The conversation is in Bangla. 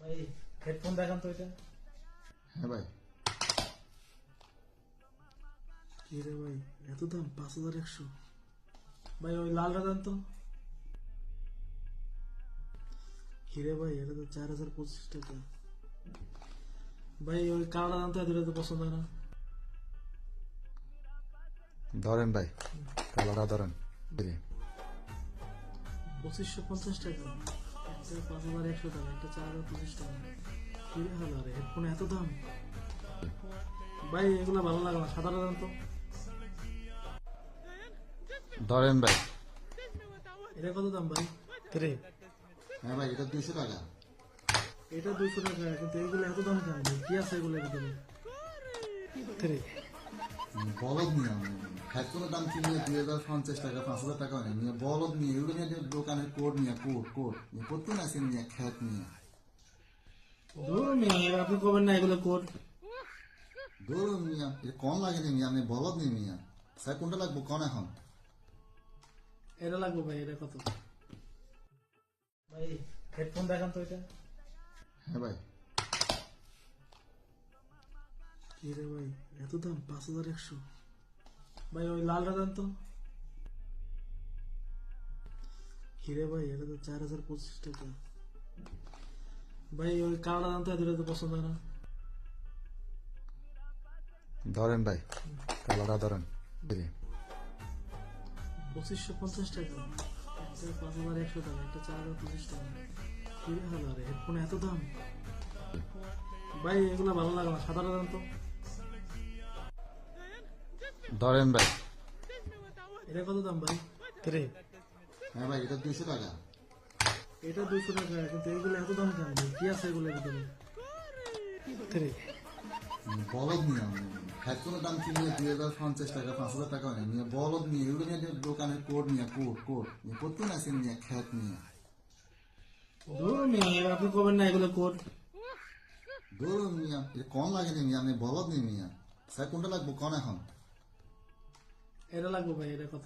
ভাই হেডফোন দেখান তো এটা। হ্যাঁ ভাই, কি রে ভাই, এত দাম? 5100। ভাই ওই লালটা দেন তো। কি রে ভাই, এটা তো 4025 টাকা। ভাই ওই কালোটা দেন তো, এত তো পছন্দ হয় না। ধরেন ভাই, কালারটা ধরেন। 2550 টাকা। একটা 5100 টাকা, একটা 4025 টাকা। কি রে হলো রে, হেডফোন এত দাম? ভাই এগুলো ভালো লাগে না, সাদাটা দেন তো। ধরেন ভাই। এটা কত দাম ভাই? রে হ্যাঁ ভাই, এটা 200 টাকা। এটা 200 টাকা, কিন্তু এগুলো এত দাম কেন ভাই? কি আছে এগুলোর ভিতরে? রে বলদ নিয়ে হেডফোনের দাম কিনলে 2050 টাকা, 5000 টাকা হয় নিয়ে বলদ নিয়ে এগুলো নিয়ে দোকানের কোড নিয়ে কোড নিয়ে করতে না আসেন নিয়ে খ্যাত নিয়ে ধরুন মিয়া, আপনি করবেন না এগুলো কোড। ধরুন মিয়া, এটা কম লাগেনি মিয়া, আপনি বলদ নিয়ে মিয়া। স্যার কোনটা লাগবো কন এখন? এটা লাগবে ভাই, এটা কত? ভাই হেডফোন দেখান তো এটা। হ্যাঁ ভাই, কি রে ভাই, এত দাম? 5100। ভাই ওই লালটা দেন তো। কি রে ভাই, এটা তো 4025 টাকা। ভাই ওই কালোটা দেন তো, এত তো পছন্দ হয় না। ধরেন ভাই, কালারটা ধরেন। 2550 টাকা। একটা 5100 টাকা, একটা 4025 টাকা। কি রে হলো রে, হেডফোন এত দাম? ভাই এগুলো ভালো লাগে না, সাদাটা দেন তো। ধরেন ভাই। এটা কত দাম ভাই? রে হ্যাঁ ভাই, এটা 200 টাকা। এটা 200 টাকা, কিন্তু এগুলো এত দাম কেন ভাই? কি আছে এগুলোর ভিতরে? রে বলদ নিয়ে হেডফোনের দাম কিনলে 2050 টাকা, 5000 টাকা হয় নিয়ে বলদ নিয়ে এগুলো নিয়ে দোকানের কোড নিয়ে কোড নিয়ে করতে না আসেন নিয়ে খ্যাত নিয়ে ধরুন মিয়া, আপনি করবেন না এগুলো কোড। ধরুন মিয়া, এটা কম লাগেনি মিয়া, আপনি বলদ নিয়ে মিয়া। স্যার কোনটা লাগবো কন এখন? এটা লাগবে ভাই, এটা কত?